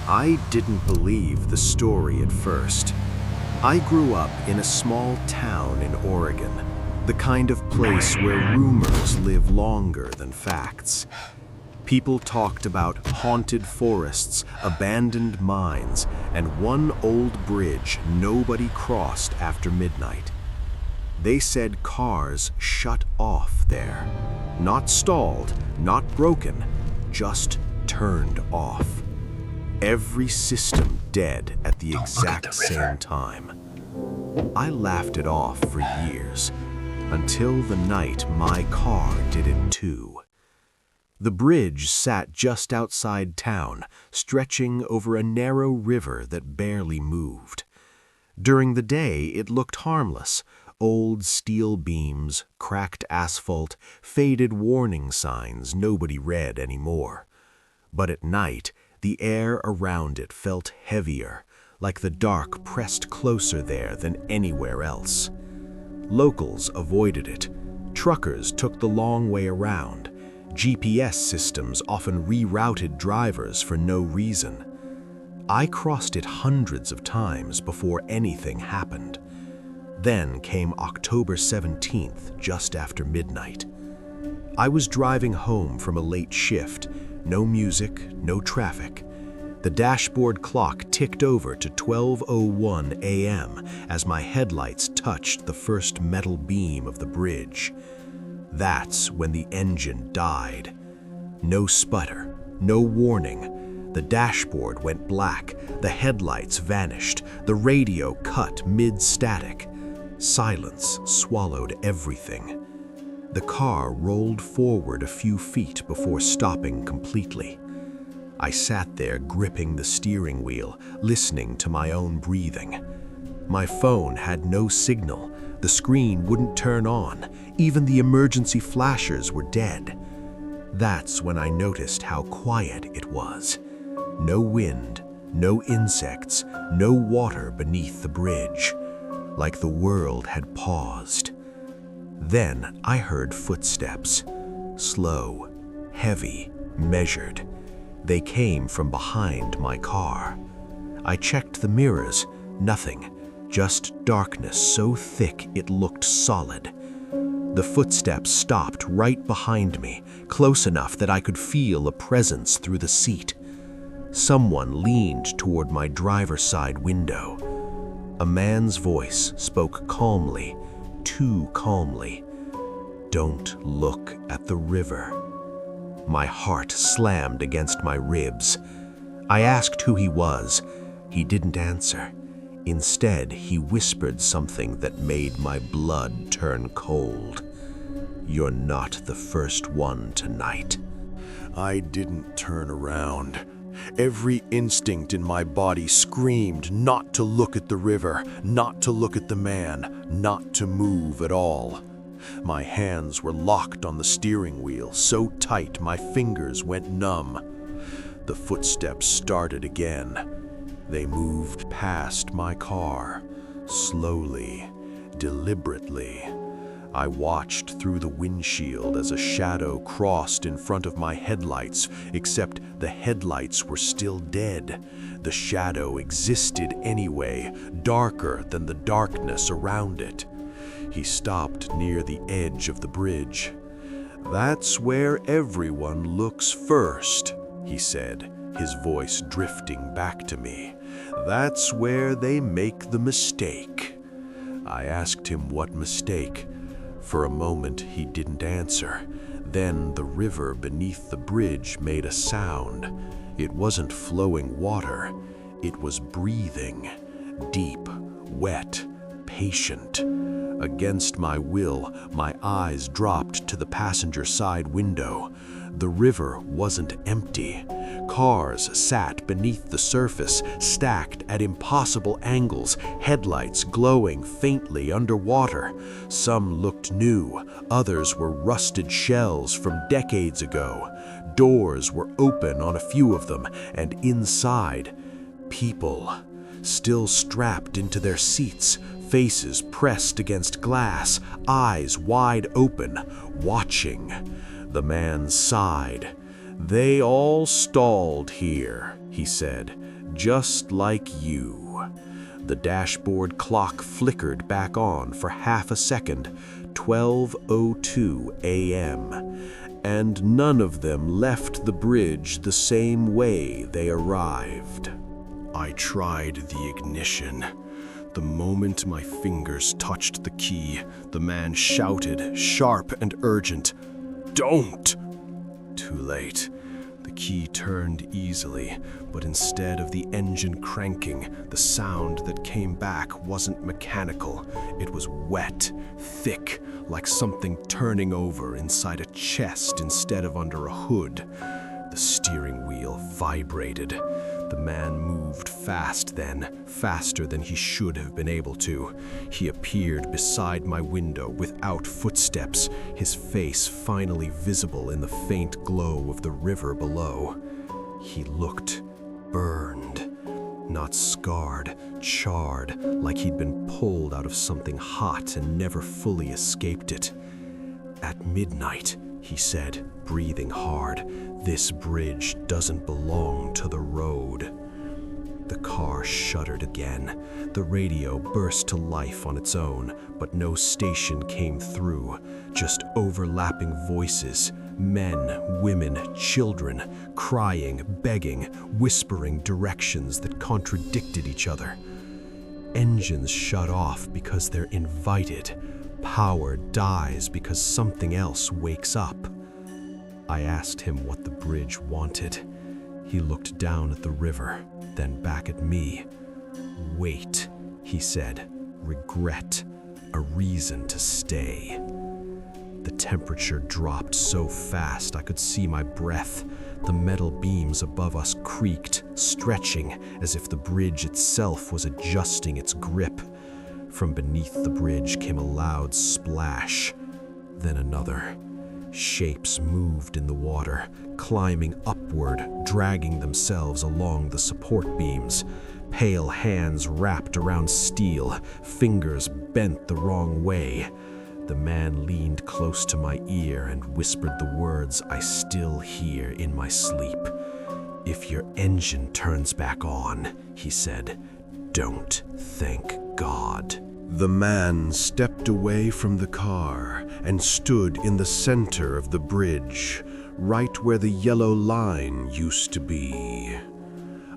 I didn't believe the story at first. I grew up in a small town in Oregon, the kind of place where rumors live longer than facts. People talked about haunted forests, abandoned mines, and one old bridge nobody crossed after midnight. They said cars shut off there. Not stalled, not broken, just turned off. Every system dead at the exact same time. I laughed it off for years, until the night my car did it too. The bridge sat just outside town, stretching over a narrow river that barely moved. During the day, it looked harmless. Old steel beams, cracked asphalt, faded warning signs nobody read anymore. But at night, the air around it felt heavier, like the dark pressed closer there than anywhere else. Locals avoided it. Truckers took the long way around. GPS systems often rerouted drivers for no reason. I crossed it hundreds of times before anything happened. Then came October 17th, just after midnight. I was driving home from a late shift. No music, no traffic. The dashboard clock ticked over to 12:01 a.m. as my headlights touched the first metal beam of the bridge. That's when the engine died. No sputter, no warning. The dashboard went black, the headlights vanished, the radio cut mid-static. Silence swallowed everything. The car rolled forward a few feet before stopping completely. I sat there gripping the steering wheel, listening to my own breathing. My phone had no signal. The screen wouldn't turn on. Even the emergency flashers were dead. That's when I noticed how quiet it was. No wind, no insects, no water beneath the bridge. Like the world had paused. Then I heard footsteps. Slow, heavy, measured. They came from behind my car. I checked the mirrors. Nothing. Just darkness so thick it looked solid. The footsteps stopped right behind me, close enough that I could feel a presence through the seat. Someone leaned toward my driver's side window. A man's voice spoke calmly, too calmly. "Don't look at the river." My heart slammed against my ribs. I asked who he was. He didn't answer. Instead, he whispered something that made my blood turn cold. "You're not the first one tonight." I didn't turn around. Every instinct in my body screamed not to look at the river, not to look at the man, not to move at all. My hands were locked on the steering wheel, so tight my fingers went numb. The footsteps started again. They moved past my car, slowly, deliberately. I watched through the windshield as a shadow crossed in front of my headlights, except the headlights were still dead. The shadow existed anyway, darker than the darkness around it. He stopped near the edge of the bridge. "That's where everyone looks first," he said, his voice drifting back to me. "That's where they make the mistake." I asked him what mistake. For a moment, he didn't answer. Then the river beneath the bridge made a sound. It wasn't flowing water. It was breathing. Deep, wet, patient. Against my will, my eyes dropped to the passenger side window. The river wasn't empty. Cars sat beneath the surface, stacked at impossible angles, headlights glowing faintly underwater. Some looked new, others were rusted shells from decades ago. Doors were open on a few of them, and inside, people, still strapped into their seats, faces pressed against glass, eyes wide open, watching. The man sighed. "They all stalled here," he said, just like you. The dashboard clock flickered back on for half a second, 12:02 a.m., and none of them left the bridge the same way they arrived. I tried the ignition. The moment my fingers touched the key, the man shouted, sharp and urgent, "Don't!" Too late. The key turned easily, but instead of the engine cranking, the sound that came back wasn't mechanical. It was wet, thick, like something turning over inside a chest instead of under a hood. The steering wheel vibrated. The man moved fast then, faster than he should have been able to. He appeared beside my window without footsteps, his face finally visible in the faint glow of the river below. He looked burned, not scarred, charred, like he'd been pulled out of something hot and never fully escaped it. "At midnight," he said, breathing hard, "this bridge doesn't belong to the road." The car shuddered again. The radio burst to life on its own, but no station came through, just overlapping voices, men, women, children, crying, begging, whispering directions that contradicted each other. Engines shut off because they're invited. Power dies because something else wakes up. I asked him what the bridge wanted. He looked down at the river, then back at me. "Wait," he said. "Regret. A reason to stay." The temperature dropped so fast I could see my breath. The metal beams above us creaked, stretching as if the bridge itself was adjusting its grip. From beneath the bridge came a loud splash, then another. Shapes moved in the water, climbing upward, dragging themselves along the support beams. Pale hands wrapped around steel, fingers bent the wrong way. The man leaned close to my ear and whispered the words I still hear in my sleep. "If your engine turns back on," he said, "don't thank God." The man stepped away from the car and stood in the center of the bridge, right where the yellow line used to be.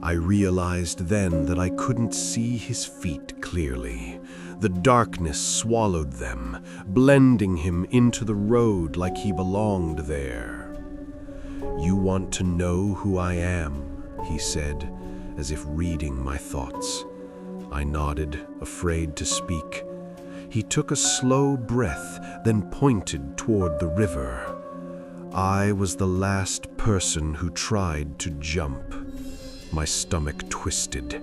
I realized then that I couldn't see his feet clearly. The darkness swallowed them, blending him into the road like he belonged there. "You want to know who I am?" he said, as if reading my thoughts. I nodded, afraid to speak. He took a slow breath, then pointed toward the river. I was the last person who tried to jump. My stomach twisted.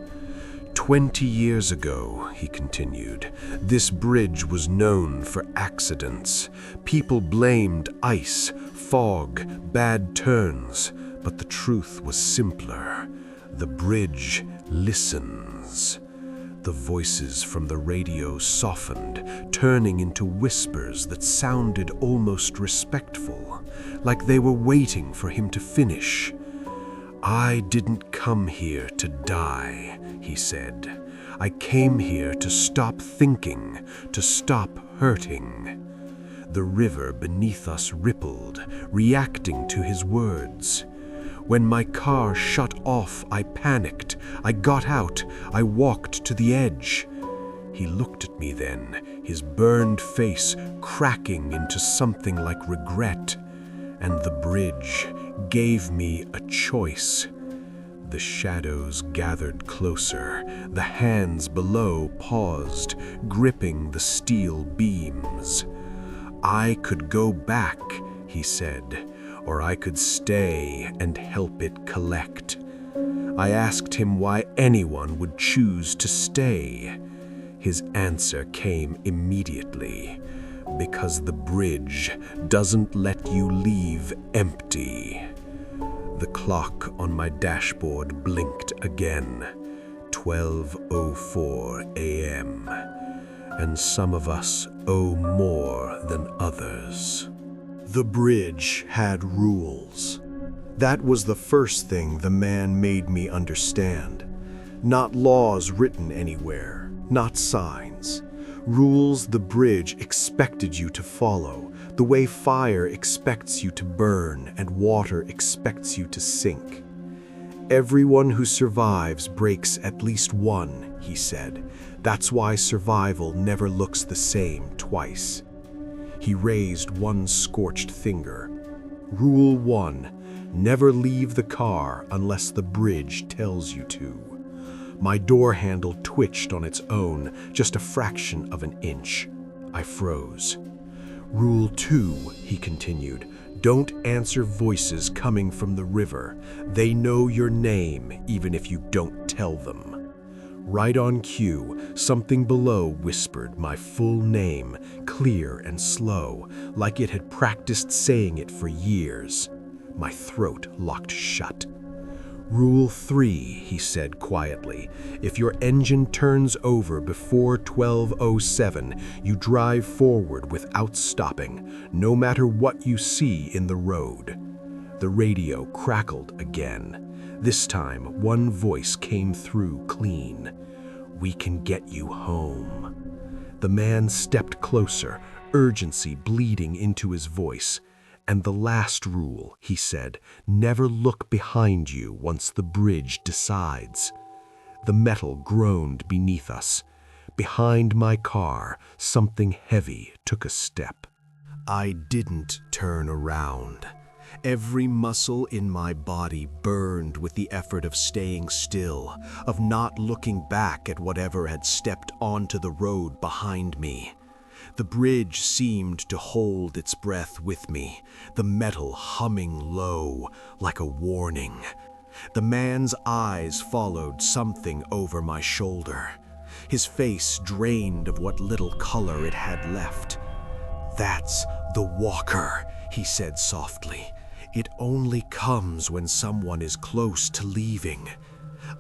20 years ago, he continued, this bridge was known for accidents. People blamed ice, fog, bad turns, but the truth was simpler. The bridge listens. The voices from the radio softened, turning into whispers that sounded almost respectful, like they were waiting for him to finish. "I didn't come here to die," he said. "I came here to stop thinking, to stop hurting." The river beneath us rippled, reacting to his words. When my car shut off, I panicked. I got out. I walked to the edge. He looked at me then, his burned face cracking into something like regret. And the bridge gave me a choice. The shadows gathered closer. The hands below paused, gripping the steel beams. "I could go back," he said, "or I could stay and help it collect." I asked him why anyone would choose to stay. His answer came immediately. Because the bridge doesn't let you leave empty. The clock on my dashboard blinked again. 12:04 a.m. And some of us owe more than others. The bridge had rules. That was the first thing the man made me understand. Not laws written anywhere, not signs. Rules the bridge expected you to follow, the way fire expects you to burn and water expects you to sink. Everyone who survives breaks at least one, he said. That's why survival never looks the same twice. He raised one scorched finger. Rule 1, never leave the car unless the bridge tells you to. My door handle twitched on its own, just a fraction of an inch. I froze. Rule 2, he continued, don't answer voices coming from the river. They know your name, even if you don't tell them. Right on cue, something below whispered my full name, clear and slow, like it had practiced saying it for years. My throat locked shut. Rule 3, he said quietly, if your engine turns over before 12:07, you drive forward without stopping, no matter what you see in the road. The radio crackled again. This time, one voice came through clean. We can get you home. The man stepped closer, urgency bleeding into his voice. And the last rule, he said, never look behind you once the bridge decides. The metal groaned beneath us. Behind my car, something heavy took a step. I didn't turn around. Every muscle in my body burned with the effort of staying still, of not looking back at whatever had stepped onto the road behind me. The bridge seemed to hold its breath with me, the metal humming low, like a warning. The man's eyes followed something over my shoulder. His face drained of what little color it had left. That's the walker, he said softly. It only comes when someone is close to leaving.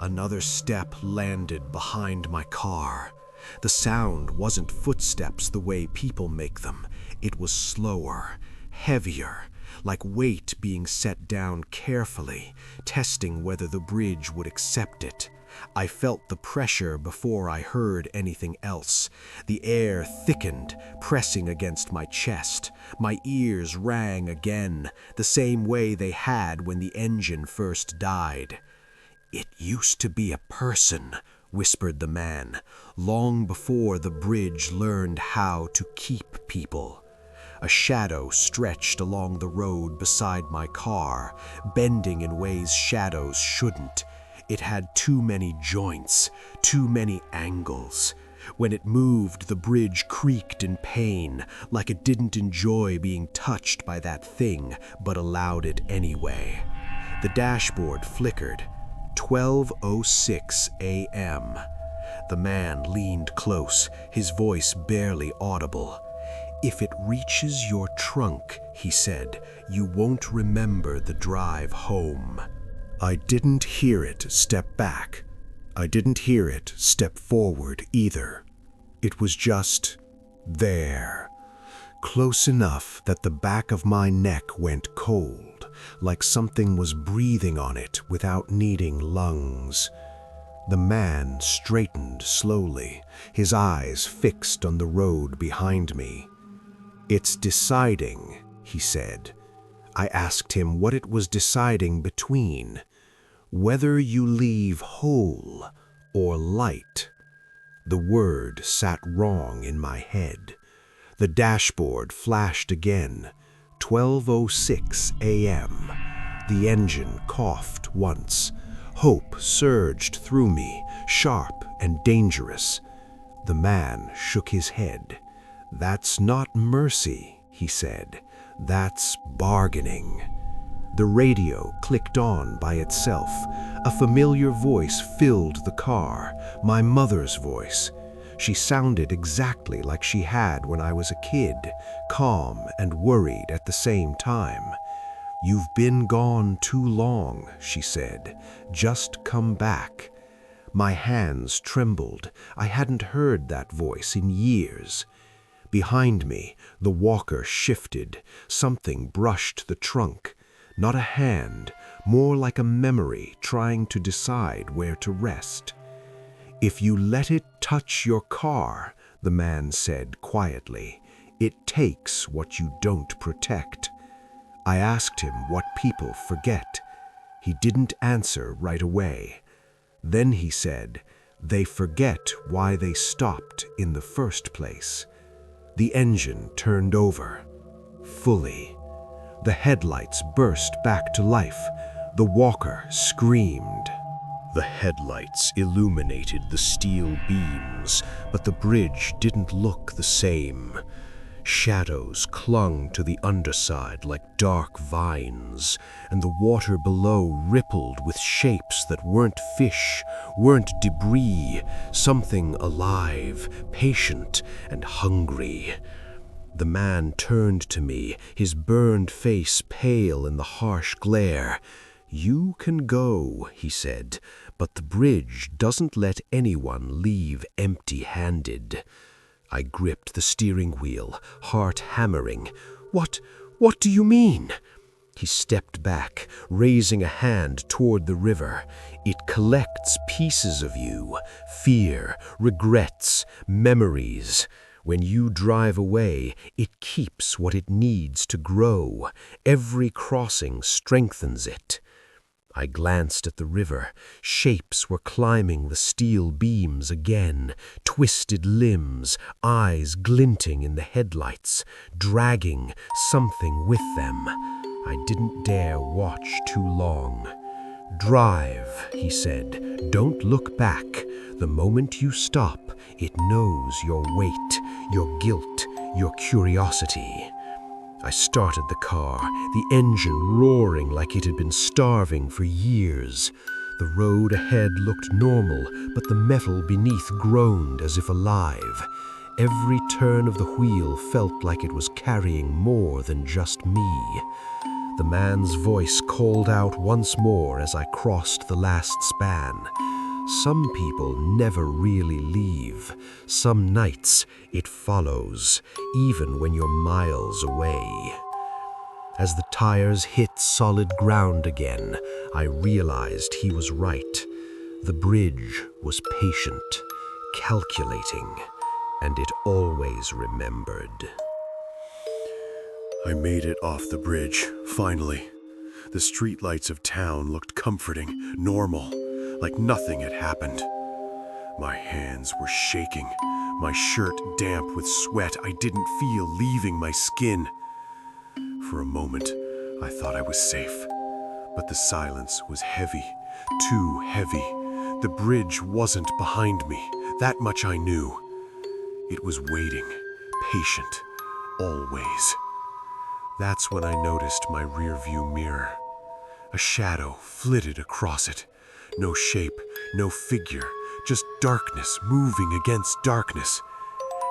Another step landed behind my car. The sound wasn't footsteps the way people make them. It was slower, heavier, like weight being set down carefully, testing whether the bridge would accept it. I felt the pressure before I heard anything else. The air thickened, pressing against my chest. My ears rang again, the same way they had when the engine first died. It used to be a person, whispered the man, long before the bridge learned how to keep people. A shadow stretched along the road beside my car, bending in ways shadows shouldn't. It had too many joints, too many angles. When it moved, the bridge creaked in pain, like it didn't enjoy being touched by that thing, but allowed it anyway. The dashboard flickered. 12:06 a.m. The man leaned close, his voice barely audible. If it reaches your trunk, he said, you won't remember the drive home. I didn't hear it step back. I didn't hear it step forward either. It was just there, close enough that the back of my neck went cold, like something was breathing on it without needing lungs. The man straightened slowly, his eyes fixed on the road behind me. It's deciding, he said. I asked him what it was deciding between, whether you leave whole or light. The word sat wrong in my head. The dashboard flashed again. 12:06 a.m. The engine coughed once. Hope surged through me, sharp and dangerous. The man shook his head. That's not mercy, he said. That's bargaining. The radio clicked on by itself. A familiar voice filled the car, my mother's voice. She sounded exactly like she had when I was a kid, calm and worried at the same time. You've been gone too long, she said. Just come back. My hands trembled. I hadn't heard that voice in years. Behind me, the walker shifted. Something brushed the trunk. Not a hand, more like a memory trying to decide where to rest. "If you let it touch your car," the man said quietly, "it takes what you don't protect." I asked him what people forget. He didn't answer right away. Then he said, "They forget why they stopped in the first place." The engine turned over, fully. The headlights burst back to life. The walker screamed. The headlights illuminated the steel beams, but the bridge didn't look the same. Shadows clung to the underside like dark vines, and the water below rippled with shapes that weren't fish, weren't debris, something alive, patient, and hungry. The man turned to me, his burned face pale in the harsh glare. "You can go," he said, "but the bridge doesn't let anyone leave empty-handed." I gripped the steering wheel, heart hammering. What do you mean?" He stepped back, raising a hand toward the river. "It collects pieces of you, fear, regrets, memories. When you drive away, it keeps what it needs to grow. Every crossing strengthens it." I glanced at the river. Shapes were climbing the steel beams again, twisted limbs, eyes glinting in the headlights, dragging something with them. I didn't dare watch too long. "Drive," he said. "Don't look back. The moment you stop, it knows your weight, your guilt, your curiosity." I started the car, the engine roaring like it had been starving for years. The road ahead looked normal, but the metal beneath groaned as if alive. Every turn of the wheel felt like it was carrying more than just me. The man's voice called out once more as I crossed the last span. "Some people never really leave. Some nights it follows, even when you're miles away." As the tires hit solid ground again, I realized he was right. The bridge was patient, calculating, and it always remembered. I made it off the bridge, finally. The streetlights of town looked comforting, normal, like nothing had happened. My hands were shaking, my shirt damp with sweat I didn't feel leaving my skin. For a moment, I thought I was safe, but the silence was heavy, too heavy. The bridge wasn't behind me, that much I knew. It was waiting, patient, always. That's when I noticed my rearview mirror. A shadow flitted across it. No shape, no figure, just darkness moving against darkness.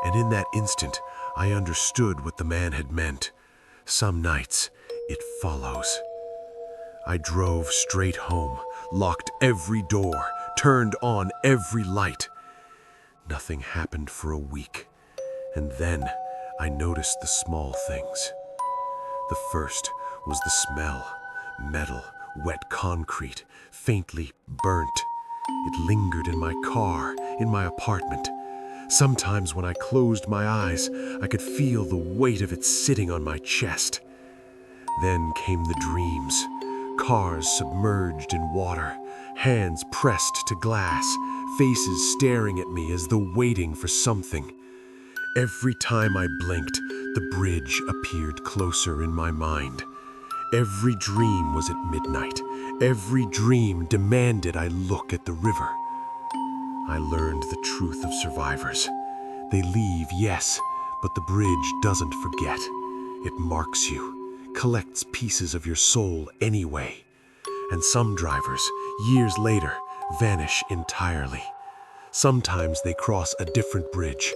And in that instant, I understood what the man had meant. Some nights, it follows. I drove straight home, locked every door, turned on every light. Nothing happened for a week, and then I noticed the small things. The first was the smell, metal, wet concrete, faintly burnt. It lingered in my car, in my apartment. Sometimes when I closed my eyes, I could feel the weight of it sitting on my chest. Then came the dreams. Cars submerged in water, hands pressed to glass, faces staring at me as though waiting for something. Every time I blinked, the bridge appeared closer in my mind. Every dream was at midnight. Every dream demanded I look at the river. I learned the truth of survivors. They leave, yes, but the bridge doesn't forget. It marks you, collects pieces of your soul anyway. And some drivers, years later, vanish entirely. Sometimes they cross a different bridge,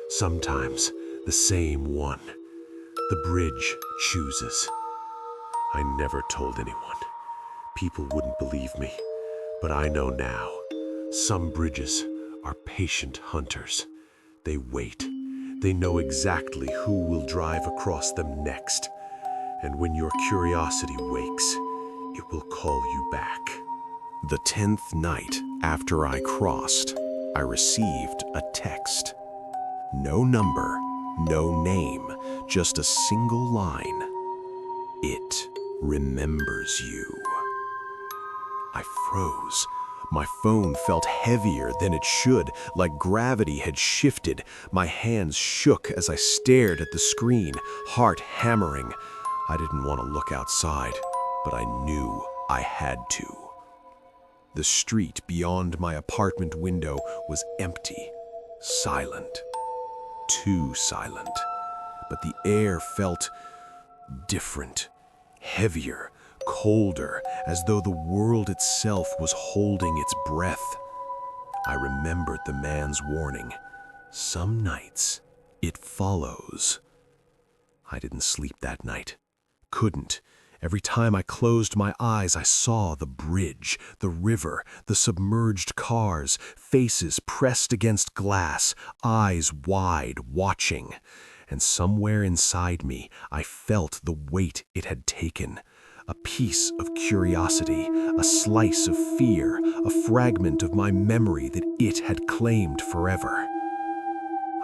sometimes the same one. The bridge chooses. I never told anyone. People wouldn't believe me, but I know now. Some bridges are patient hunters. They wait. They know exactly who will drive across them next. And when your curiosity wakes, it will call you back. The 10th night after I crossed, I received a text. No number, no name, just a single line. It remembers you. I froze. My phone felt heavier than it should, like gravity had shifted. My hands shook as I stared at the screen, heart hammering. I didn't want to look outside, but I knew I had to. The street beyond my apartment window was empty, silent, too silent. But the air felt different, heavier, colder, as though the world itself was holding its breath. I remembered the man's warning. Some nights, it follows. I didn't sleep that night. Couldn't. Every time I closed my eyes, I saw the bridge, the river, the submerged cars, faces pressed against glass, eyes wide, watching. And somewhere inside me, I felt the weight it had taken. A piece of curiosity, a slice of fear, a fragment of my memory that it had claimed forever.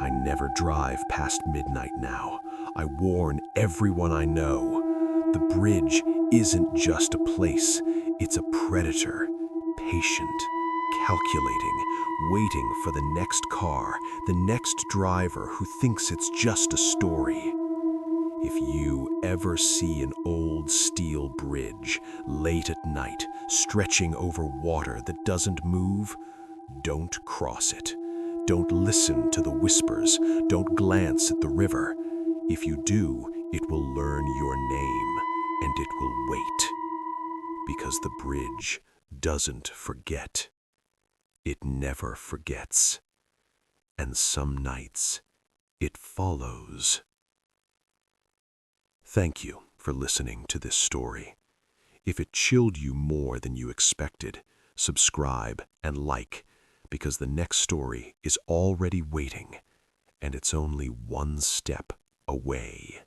I never drive past midnight now. I warn everyone I know. The bridge isn't just a place, it's a predator, patient, calculating, waiting for the next car, the next driver who thinks it's just a story. If you ever see an old steel bridge, late at night, stretching over water that doesn't move, don't cross it. Don't listen to the whispers. Don't glance at the river. If you do, it will learn your name, and it will wait. Because the bridge doesn't forget. It never forgets. And some nights, it follows. Thank you for listening to this story. If it chilled you more than you expected, subscribe and like, because the next story is already waiting, and it's only one step away.